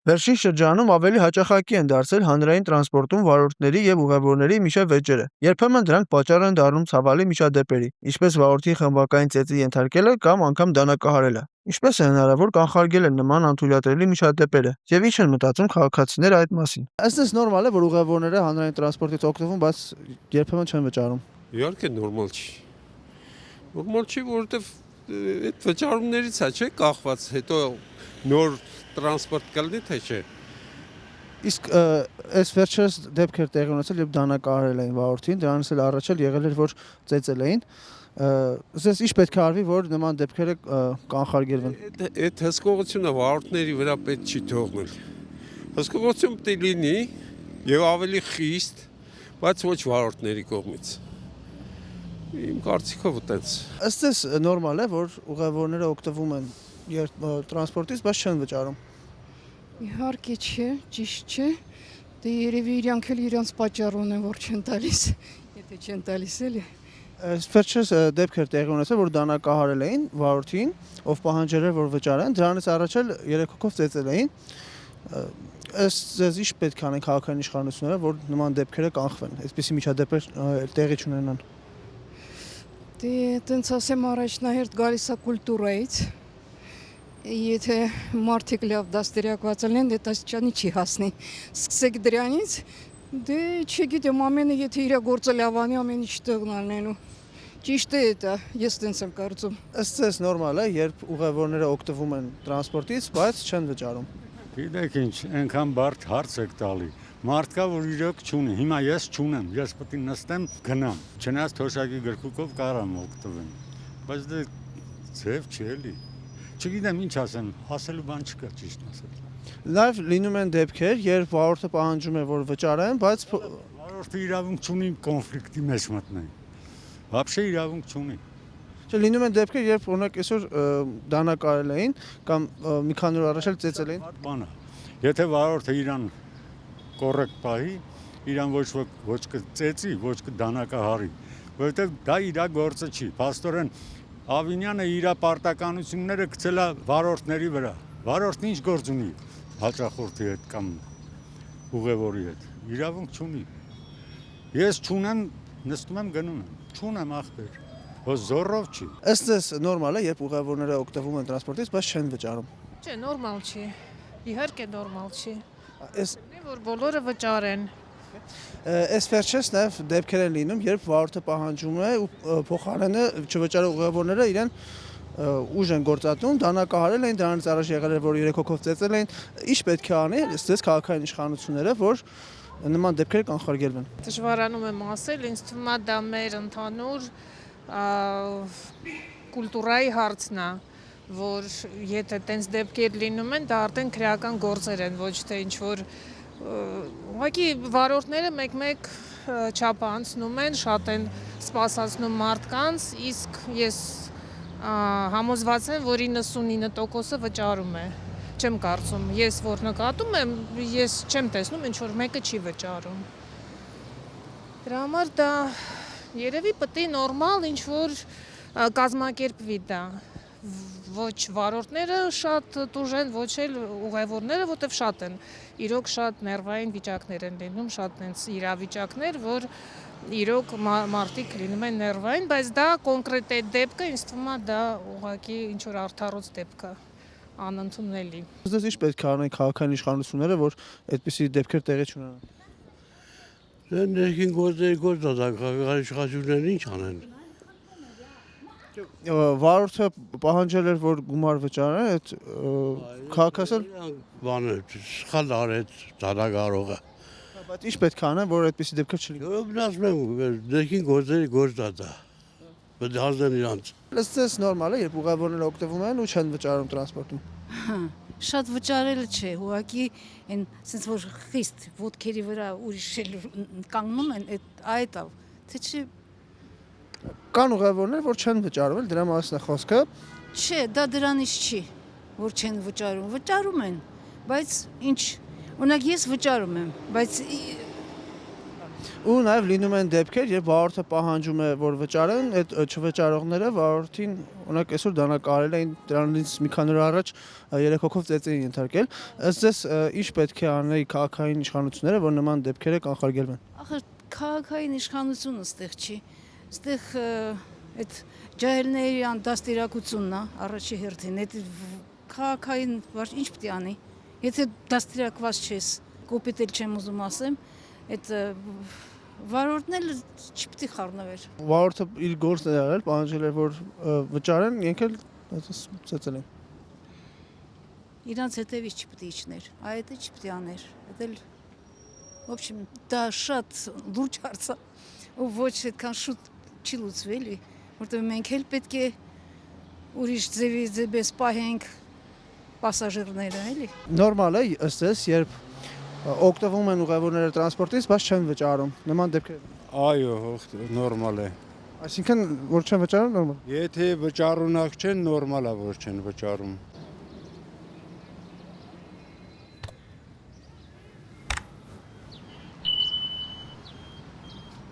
Վերջին շրջանում ավելի հաճախակի են դարձել հանրային տրանսպորտում վարորդների եւ ուղևորների միջև վեճերը։ Երբեմն դրանք պատճառ են դառնում ցավալի միջադեպերի, ինչպես վարորդի խմբակային ծեծի ենթարկելը կամ անգամ դանակահարելը։ Ինչպես է հնարավոր կանխարգելել նման անթույլատրելի միջադեպերը եւ ինչ են մտածում քաղաքացիները այդ մասին։ Ըստ նորմալ է, որ ուղևորները հանրային տրանսպորտից օգտվում, բայց երբեմն չեն վճարում։ Իհարկե նորմալ չի։ Նորմալ չի, որովհետև այդ վճարումներից է, չէ, կախված, հետո նոր տրանսպորտ կլինի, թե չէ։ Իսկ այս վերջերս դեպքեր տեղի ունեցել, երբ դանակահարել էին վարորդին, դրանից էլ առաջ եղել էր, որ ծեծել էին։ Ձեզ ինչ պետք է արվի, որ նման դեպքերը կանխարգելվեն։ Այդ հսկողությունը վարորդների վրա պետք չի թողնել։ Հսկողություն պետք է լինի եւ ավելի խիստ, բայց ոչ վարորդների կողմից։ Իմ կարծիքով այդպես։ Ըստ էս նորմալ է, որ ուղևորները օգտվում են տրանսպորտից, բայց չեն վճարում։ Իհարկե չէ, ճիշտ չէ։ Դե երևի իրանք էլ իրանց պատճառ ունեն, որ չեն տալիս։ Եթե չեն տալիս էլի։ Այս վերջերս դեպքեր տեղի ունեցել, որ դանակահարել էին վարորդին, ով պահանջել էր, որ վճարեն, դրանից առաջ էլ 3 հոգով ծեծել էին։ Ձեզ ինչ պետք է անեն քաղաքային իշխանությունները, որ նման դեպքերը կանխվեն, այսպիսի միջադեպեր տեղի չունենան։ Դե տենց ասեմ, առաջնահերթ գալիս է կուլտուրայից։ Եթե մարդիկ լավ դաստիարակված լինեն, դե տասչանի չի հասնի։ Սկսեք դրանից, դե չգիտեմ, ամենը եթե իր գործը լավ անի, ամեն ինչ տեղն անելու։ Ճիշտ է դա, ես տենց եմ կարծում։ Ըստ էս նորմալ է, երբ ուղևորները օգտվում են տրանսպորտից, բայց չեն վճարում։ Գիտեք ինչ, այնքան բարդ հարց եք տալի։ Մարդ կա, որ իրոք չունի։ Հիմա ես չունեմ, ես պետք է նստեմ, գնամ։ Չնայած թոշակի գրքուկով կարամ օգտվեմ։ Բայց դե ձև չի էլի։ Չգիտեմ ինչ ասեմ, ասելու բան չկա ճիշտ ասած։ Նաև լինում են դեպքեր, երբ վարորդը պահանջում է, որ վճարեն, բայց վարորդը իրավունք չունի կոնֆլիկտի մեջ մտնել։ Вообще իրավունք չունի։ Լինում են դեպքեր, երբ օրինակ այսօր դանակահարել էին կամ մի քանի օր առաջ էլ ծեծել էին։ Բանը։ Եթե վարորդը իրան կոռեկտ պահի, իրան ոչ կծեծի, ոչ կդանակահարի, որովհետև դա իր գործը չի։ Փաստորեն Ավինյանը իր պարտականությունները գցել է վարորդների վրա։ Վարորդն ինչ գործ ունի հաճախորդի հետ կամ ուղևորի հետ։ Իրավունք չունի։ Ես չունեմ, նստում եմ գնում եմ։ Չունեմ ախպեր։ Ոչ զորով չի։ Ըստ էս նորմալ է, երբ ուղևորները օգտվում են տրանսպորտից, բայց չեն վճարում։ Չէ, նորմալ չի։ Իհարկե նորմալ չի։ Այս Որ բոլորը վճարեն։ Այս վերջերս նաև դեպքեր են լինում, երբ վարորդը պահանջում է ու փոխարենը չվճարող ուղևորները իրեն ուժ են գործատում, դանակահարել էին, դրանից առաջ եղել էր, որ 3 հոգով ծեծել էին։ Ինչ պետք է անի ըստ քաղաքային իշխանությունները, որ նման դեպքեր կանխարգելվեն։ Դժվարանում եմ ասել, ինձ թվում է դա մեր ընդհանուր կուլտուրայի հարցն է, որ եթե տենց դեպքեր լինում են, դա արդեն քրեական գործեր են, ոչ թե ինչ-որ ուղղակի վարորդները մեկ-մեկ չափ անցնում են, շատ են սպասացնում մարդկանց, իսկ ես համոզված եմ, որ 99%-ը վճարում է, չեմ կարծում, ես որ նկատում եմ, ես չեմ տեսնում, ինչ-որ մեկը չի վճարում։ Դրա համար դա երևի պետք է նորմալ ինչ-որ կազմակերպվի դա, ոչ վարորդները շատ տուժեն, ոչ էլ ուղևորները, որտեվ շատ են, իրոք շատ ներվային վիճակներ են լինում, շատ նենց իրավիճակներ, որ իրոք մարդիկ լինում են ներվային, բայց դա կոնկրետ այդ դեպքը, ինձ թվում է դա ուղղակի ինչ-որ արդարոց դեպք է, անընդունելի։ Ձեզ ինչ պետք է անեն քաղաքային իշխանությունները, որ այդպիսի դեպքեր տեղի չունենան։ Ներքին գործերի գործ քաղաքային իշխանությունները ինչ անեն։ Վարորդը պահանջել էր, որ գումար վճարեն, այդ քաղաքացին բանը սխալ արեց դանակահարողը։ Բայց ինչ պետք է անեն, որ այդպիսի դեպքեր չլինի։ Ասում եմ, ներքին գործերի գործ է դա։ Պետք է հանձնեն իրանց։ Ըստ էս նորմալ է, երբ ուղևորները օգտվում են ու չեն վճարում տրանսպորտում։ Շատ վճարելը չէ, ուղղակի այն sense որ խիստ ոտքերի վրա ուրիշ կանգնում են, այդ է, թե չէ Կան ուղևորներ, որ չեն վճարում, դրա մասին է խոսքը։ Չէ, դա դրանից չի, որ չեն վճարում են, բայց ինչ, օրինակ ես վճարում եմ, բայց Ու նաև լինում են դեպքեր, երբ վարորդը պահանջում է, որ վճարեն, այդ չվճարողները վարորդին, օրինակ այսօր դանակահարել էին, դրանից մի քանի օր առաջ 3 հոգով ծեծի էին ենթարկել։ Ըստ ձեզ ինչ պետք է անեն քաղաքային իշխանությունները, որ նման դեպքերը կանխարգելվեն։ Ախր քաղաքային իշխանությունը ստեղ չի։ Ստեղ այդ ջահելների դաստիարակությունն է առաջի հերթին։ Այդ քաղաքային ինչ պետք է անի։ Եթե դաստիարակված չես, կոպիտ էլ չեմ ուզում ասեմ, այդ վարորդն էլ չպետք է խառնվեր։ Վարորդը իր գործն է արել, պահանջել է, որ վճարեն, իրենք էլ ծեծել են։ Իրանց հետևից չպետք է իջներ, այդ էլ չպետք է աներ։ Դա էլ в общем, դա շատ լուրջ հարց է, ու ոչ այդքան շուտ չի լուծվի, էլի, որտեղ մենք էլ պետք է ուրիշ ձևից պահենք պասաժիրները, էլի։ Նորմալ է, ըստ ձեզ, երբ օգտվում են ուղևորները տրանսպորտից, բայց չեն վճարում։ Նման դեպքեր։ Այո, նորմալ է։ Այսինքն, որ չեն վճարում, նորմալ։ Եթե վճարունակ չեն, նորմալ է, որ չեն վճարում։